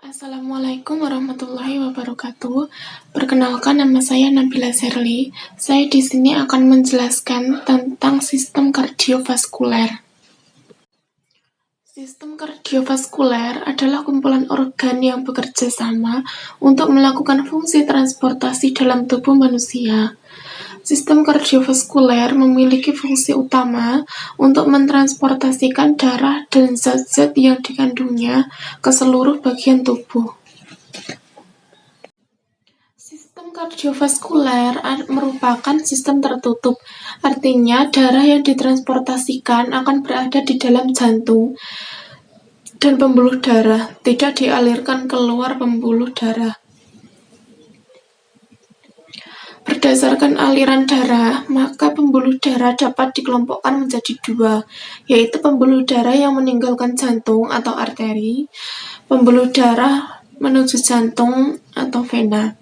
Assalamualaikum warahmatullahi wabarakatuh. Perkenalkan, nama saya Nabila Sherly. Saya di sini akan menjelaskan tentang sistem kardiovaskuler. Sistem kardiovaskuler adalah kumpulan organ yang bekerja sama untuk melakukan fungsi transportasi dalam tubuh manusia. Sistem kardiovaskuler memiliki fungsi utama untuk mentransportasikan darah dan zat-zat yang dikandungnya ke seluruh bagian tubuh. Sistem kardiovaskuler merupakan sistem tertutup, artinya darah yang ditransportasikan akan berada di dalam jantung dan pembuluh darah, tidak dialirkan keluar pembuluh darah. Berdasarkan aliran darah, maka pembuluh darah dapat dikelompokkan menjadi dua, yaitu pembuluh darah yang meninggalkan jantung atau arteri, pembuluh darah menuju jantung atau vena.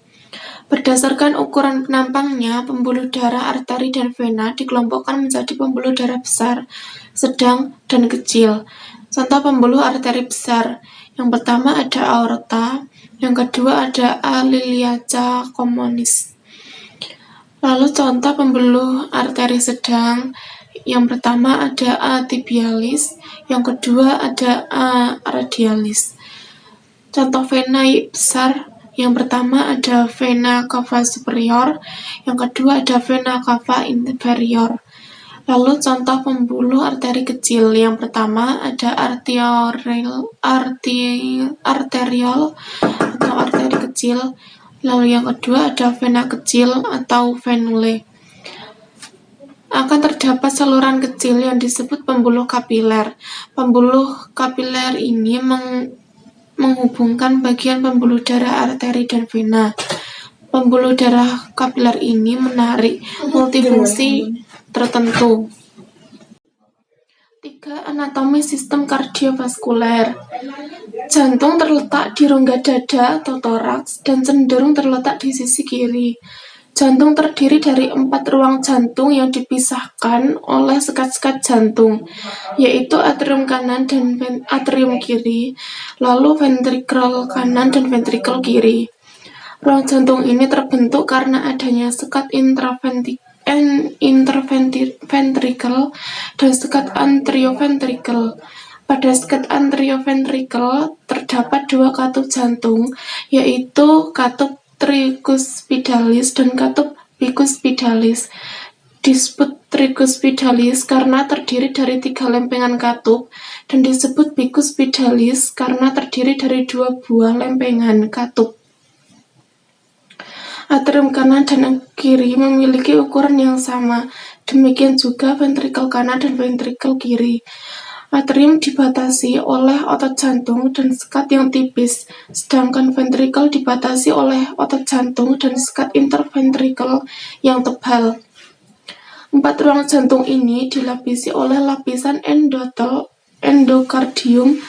Berdasarkan ukuran penampangnya, pembuluh darah, arteri, dan vena dikelompokkan menjadi pembuluh darah besar, sedang, dan kecil. Contoh pembuluh arteri besar, yang pertama ada aorta, yang kedua ada iliaca commonis. Lalu contoh pembuluh arteri sedang, yang pertama ada A tibialis, yang kedua ada A radialis. Contoh vena besar, yang pertama ada vena cava superior, yang kedua ada vena cava inferior. Lalu contoh pembuluh arteri kecil, yang pertama ada arteriol atau arteri kecil. Lalu yang kedua ada vena kecil atau venule. Akan terdapat saluran kecil yang disebut pembuluh kapiler. Pembuluh kapiler ini menghubungkan bagian pembuluh darah, arteri, dan vena. Pembuluh darah kapiler ini menarik multifungsi tertentu. 3. Anatomi sistem kardiovaskuler. Jantung terletak di rongga dada atau toraks dan cenderung terletak di sisi kiri. Jantung terdiri dari 4 ruang jantung yang dipisahkan oleh sekat-sekat jantung, yaitu atrium kanan dan atrium kiri, lalu ventrikel kanan dan ventrikel kiri. Ruang jantung ini terbentuk karena adanya sekat interventrikel dan sekat anterioventrikel. Pada sekat anterioventrikel terdapat 2 katup jantung, yaitu katup trikuspidalis dan katup bikuspidalis. Disebut trikuspidalis karena terdiri dari 3 lempengan katup, dan disebut bikuspidalis karena terdiri dari 2 buah lempengan katup. Atrium kanan dan kiri memiliki ukuran yang sama, demikian juga ventrikel kanan dan ventrikel kiri. Atrium dibatasi oleh otot jantung dan sekat yang tipis, sedangkan ventrikel dibatasi oleh otot jantung dan sekat interventrikel yang tebal. 4 ruang jantung ini dilapisi oleh lapisan endotel, endokardium,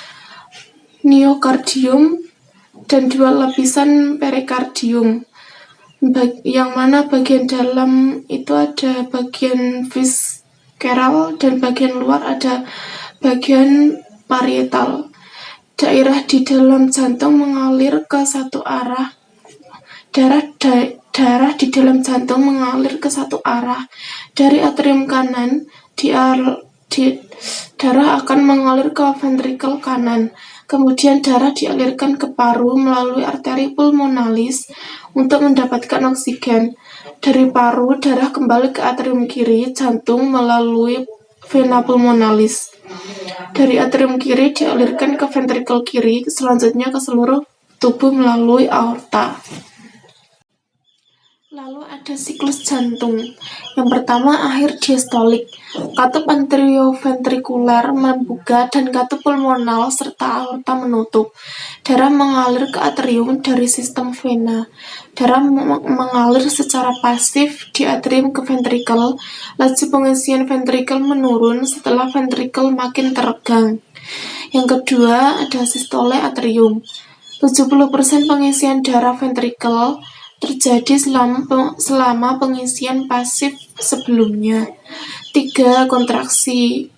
miokardium, dan 2 lapisan perikardium. Yang mana bagian dalam itu ada bagian visceral dan bagian luar ada bagian parietal. Daerah di dalam jantung mengalir ke satu arah. Darah di dalam jantung mengalir ke satu arah. Dari atrium kanan, darah akan mengalir ke ventrikel kanan. Kemudian darah dialirkan ke paru melalui arteri pulmonalis untuk mendapatkan oksigen. Dari paru, darah kembali ke atrium kiri jantung melalui vena pulmonalis. Dari atrium kiri dialirkan ke ventrikel kiri, selanjutnya ke seluruh tubuh melalui aorta. Lalu ada siklus jantung. Yang pertama, akhir diastolik. Katup anterioventrikuler membuka dan katup pulmonal serta aorta menutup. Darah mengalir ke atrium dari sistem vena. Darah mengalir secara pasif di atrium ke ventrikel. Laju pengisian ventrikel menurun setelah ventrikel makin teregang. Yang kedua, ada sistole atrium. 70% pengisian darah ventrikel terjadi selama pengisian pasif sebelumnya. 3. Kontraksi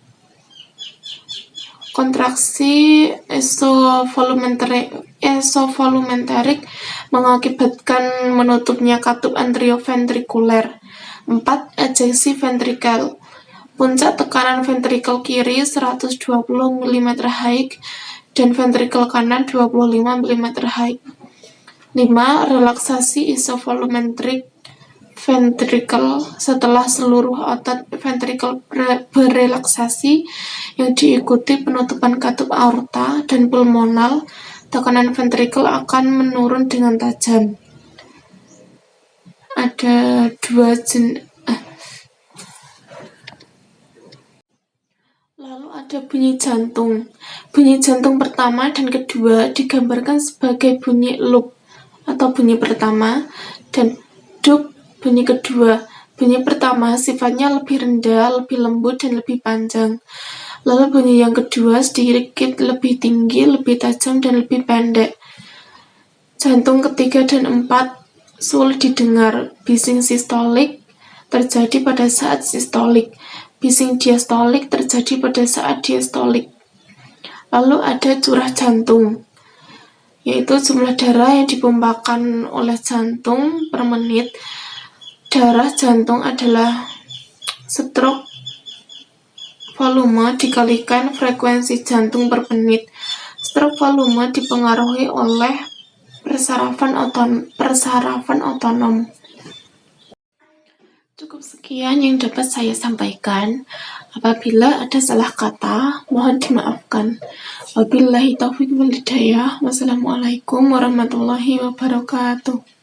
Kontraksi esovolumentrik mengakibatkan menutupnya katup atrioventrikuler. 4. Ejeksi ventrikel. Puncak tekanan ventrikel kiri 120 mm Hg dan ventrikel kanan 25 mm Hg. 5. Relaksasi isovolumentrik ventrikel. Setelah seluruh otot ventrikel berelaksasi yang diikuti penutupan katup aorta dan pulmonal, tekanan ventrikel akan menurun dengan tajam. Ada dua jenis. Lalu ada bunyi jantung. Bunyi jantung pertama dan kedua digambarkan sebagai bunyi loop atau bunyi pertama dan dup bunyi kedua. Bunyi pertama sifatnya lebih rendah, lebih lembut, dan lebih panjang. Lalu bunyi yang kedua sedikit lebih tinggi, lebih tajam, dan lebih pendek. Jantung ketiga dan empat sulit didengar. Bising sistolik terjadi pada saat sistolik. Bising diastolik terjadi pada saat diastolik. Lalu ada curah jantung, yaitu jumlah darah yang dipompakan oleh jantung per menit. Darah jantung adalah stroke volume dikalikan frekuensi jantung per menit. Stroke volume dipengaruhi oleh persarafan otonom. Cukup sekian yang dapat saya sampaikan. Apabila ada salah kata, mohon dimaafkan. Wabillahi taufiq wal hidayah. Wassalamualaikum warahmatullahi wabarakatuh.